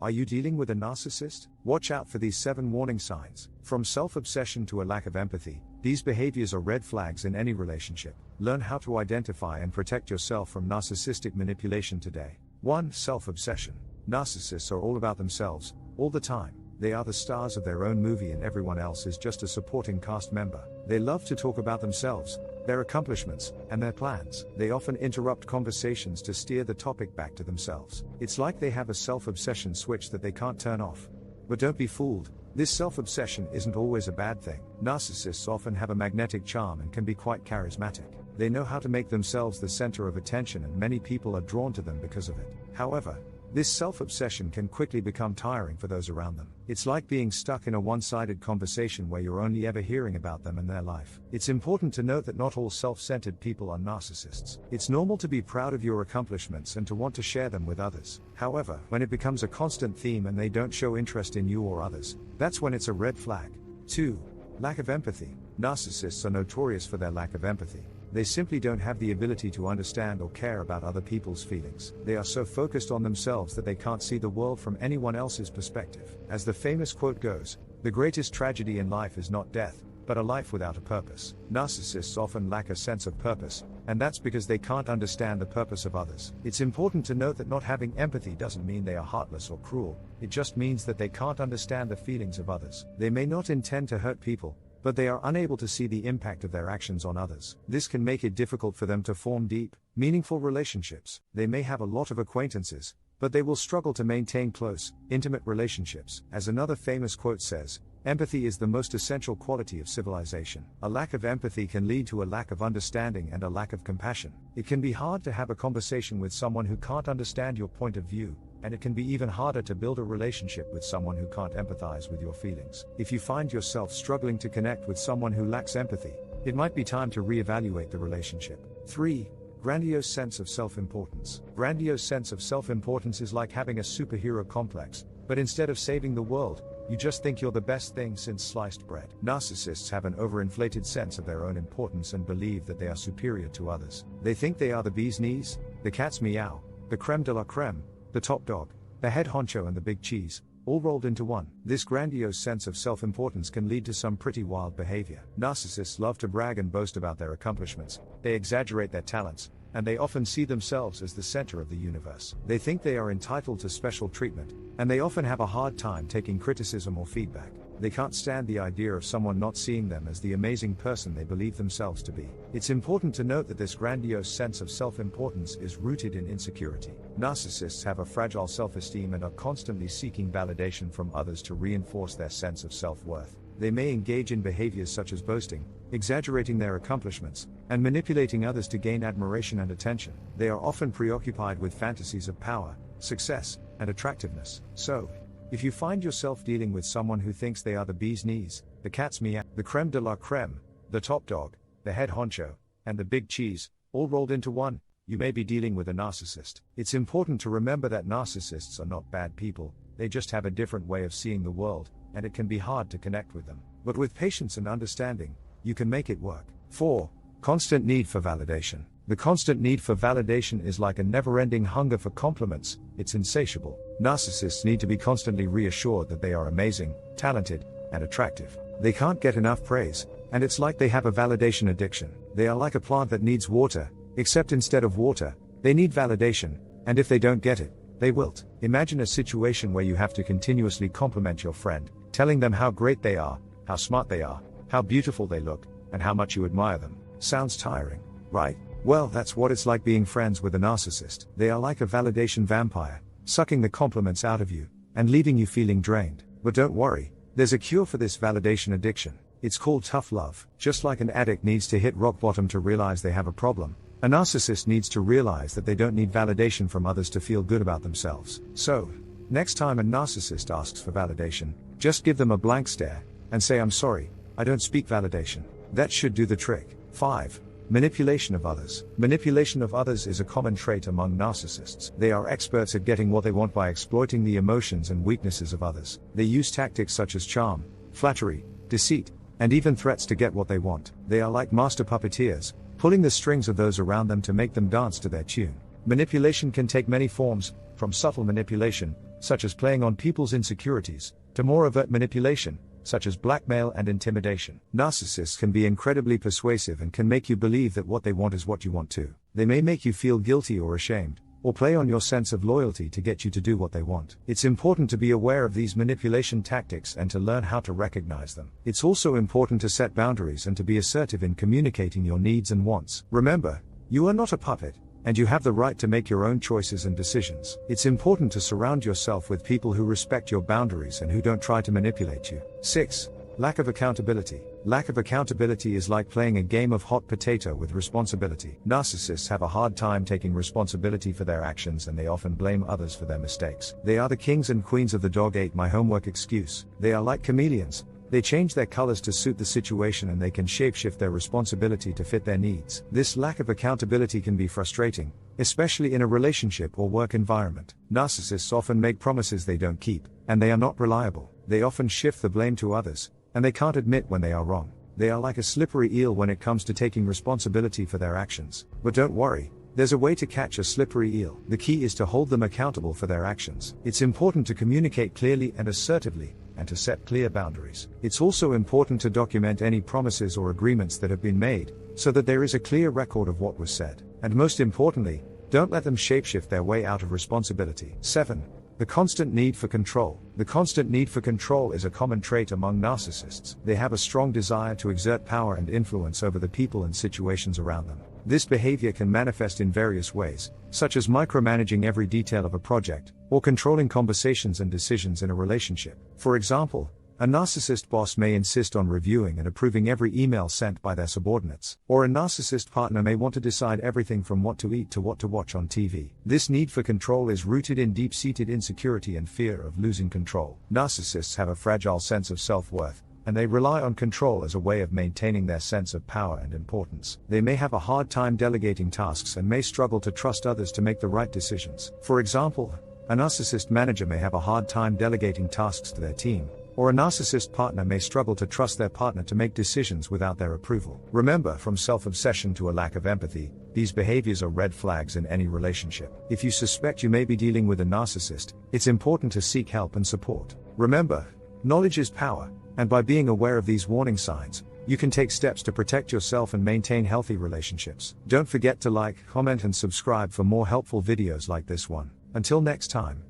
Are you dealing with a narcissist? Watch out for these 7 warning signs. From self-obsession to a lack of empathy, these behaviors are red flags in any relationship. Learn how to identify and protect yourself from narcissistic manipulation today. 1. Self-obsession. Narcissists are all about themselves, all the time. They are the stars of their own movie and everyone else is just a supporting cast member. They love to talk about themselves, their accomplishments, and their plans. They often interrupt conversations to steer the topic back to themselves. It's like they have a self-obsession switch that they can't turn off. But don't be fooled. This self-obsession isn't always a bad thing. Narcissists often have a magnetic charm and can be quite charismatic. They know how to make themselves the center of attention and many people are drawn to them because of it. However, this self-obsession can quickly become tiring for those around them. It's like being stuck in a one-sided conversation where you're only ever hearing about them and their life. It's important to note that not all self-centered people are narcissists. It's normal to be proud of your accomplishments and to want to share them with others. However, when it becomes a constant theme and they don't show interest in you or others, that's when it's a red flag. 2. Lack of empathy. Narcissists are notorious for their lack of empathy. They simply don't have the ability to understand or care about other people's feelings. They are so focused on themselves that they can't see the world from anyone else's perspective. As the famous quote goes, "The greatest tragedy in life is not death, but a life without a purpose." Narcissists often lack a sense of purpose, and that's because they can't understand the purpose of others. It's important to note that not having empathy doesn't mean they are heartless or cruel. It just means that they can't understand the feelings of others. They may not intend to hurt people, but they are unable to see the impact of their actions on others. This can make it difficult for them to form deep, meaningful relationships. They may have a lot of acquaintances, but they will struggle to maintain close, intimate relationships. As another famous quote says, "Empathy is the most essential quality of civilization." A lack of empathy can lead to a lack of understanding and a lack of compassion. It can be hard to have a conversation with someone who can't understand your point of view, and it can be even harder to build a relationship with someone who can't empathize with your feelings. If you find yourself struggling to connect with someone who lacks empathy, it might be time to reevaluate the relationship. 3. Grandiose sense of self-importance. Grandiose sense of self-importance is like having a superhero complex, but instead of saving the world, you just think you're the best thing since sliced bread. Narcissists have an overinflated sense of their own importance and believe that they are superior to others. They think they are the bee's knees, the cat's meow, the creme de la creme, the top dog, the head honcho and the big cheese, all rolled into one. This grandiose sense of self-importance can lead to some pretty wild behavior. Narcissists love to brag and boast about their accomplishments, they exaggerate their talents, and they often see themselves as the center of the universe. They think they are entitled to special treatment, and they often have a hard time taking criticism or feedback. They can't stand the idea of someone not seeing them as the amazing person they believe themselves to be. It's important to note that this grandiose sense of self-importance is rooted in insecurity. Narcissists have a fragile self-esteem and are constantly seeking validation from others to reinforce their sense of self-worth. They may engage in behaviors such as boasting, exaggerating their accomplishments, and manipulating others to gain admiration and attention. They are often preoccupied with fantasies of power, success, and attractiveness. So, if you find yourself dealing with someone who thinks they are the bee's knees, the cat's meow, the creme de la creme, the top dog, the head honcho, and the big cheese, all rolled into one, you may be dealing with a narcissist. It's important to remember that narcissists are not bad people, they just have a different way of seeing the world, and it can be hard to connect with them. But with patience and understanding, you can make it work. 4. Constant need for validation. The constant need for validation is like a never-ending hunger for compliments, it's insatiable. Narcissists need to be constantly reassured that they are amazing, talented, and attractive. They can't get enough praise, and it's like they have a validation addiction. They are like a plant that needs water, except instead of water, they need validation, and if they don't get it, they wilt. Imagine a situation where you have to continuously compliment your friend, telling them how great they are, how smart they are, how beautiful they look, and how much you admire them. Sounds tiring, right? Well, that's what it's like being friends with a narcissist. They are like a validation vampire, sucking the compliments out of you, and leaving you feeling drained. But don't worry, there's a cure for this validation addiction. It's called tough love. Just like an addict needs to hit rock bottom to realize they have a problem, a narcissist needs to realize that they don't need validation from others to feel good about themselves. So, next time a narcissist asks for validation, just give them a blank stare, and say, "I'm sorry, I don't speak validation." That should do the trick. 5. Manipulation of others. Manipulation of others is a common trait among narcissists. They are experts at getting what they want by exploiting the emotions and weaknesses of others. They use tactics such as charm, flattery, deceit, and even threats to get what they want. They are like master puppeteers, pulling the strings of those around them to make them dance to their tune. Manipulation can take many forms, from subtle manipulation, such as playing on people's insecurities, to more overt manipulation, such as blackmail and intimidation. Narcissists can be incredibly persuasive and can make you believe that what they want is what you want too. They may make you feel guilty or ashamed, or play on your sense of loyalty to get you to do what they want. It's important to be aware of these manipulation tactics and to learn how to recognize them. It's also important to set boundaries and to be assertive in communicating your needs and wants. Remember, you are not a puppet, and you have the right to make your own choices and decisions. It's important to surround yourself with people who respect your boundaries and who don't try to manipulate you. 6. Lack of accountability. Lack of accountability is like playing a game of hot potato with responsibility. Narcissists have a hard time taking responsibility for their actions, and they often blame others for their mistakes. They are the kings and queens of the dog ate my homework excuse. They are like chameleons. They change their colors to suit the situation, and they can shapeshift their responsibility to fit their needs. This lack of accountability can be frustrating, especially in a relationship or work environment. Narcissists often make promises they don't keep, and they are not reliable. They often shift the blame to others, and they can't admit when they are wrong. They are like a slippery eel when it comes to taking responsibility for their actions. But don't worry, there's a way to catch a slippery eel. The key is to hold them accountable for their actions. It's important to communicate clearly and assertively, and to set clear boundaries. It's also important to document any promises or agreements that have been made, so that there is a clear record of what was said. And most importantly, don't let them shapeshift their way out of responsibility. 7. The constant need for control. The constant need for control is a common trait among narcissists. They have a strong desire to exert power and influence over the people and situations around them. This behavior can manifest in various ways, such as micromanaging every detail of a project, or controlling conversations and decisions in a relationship. For example, a narcissist boss may insist on reviewing and approving every email sent by their subordinates, or a narcissist partner may want to decide everything from what to eat to what to watch on TV. This need for control is rooted in deep-seated insecurity and fear of losing control. Narcissists have a fragile sense of self-worth, and they rely on control as a way of maintaining their sense of power and importance. They may have a hard time delegating tasks and may struggle to trust others to make the right decisions. For example, a narcissist manager may have a hard time delegating tasks to their team, or a narcissist partner may struggle to trust their partner to make decisions without their approval. Remember, from self-obsession to a lack of empathy, these behaviors are red flags in any relationship. If you suspect you may be dealing with a narcissist, it's important to seek help and support. Remember, knowledge is power, and by being aware of these warning signs, you can take steps to protect yourself and maintain healthy relationships. Don't forget to like, comment, and subscribe for more helpful videos like this one. Until next time.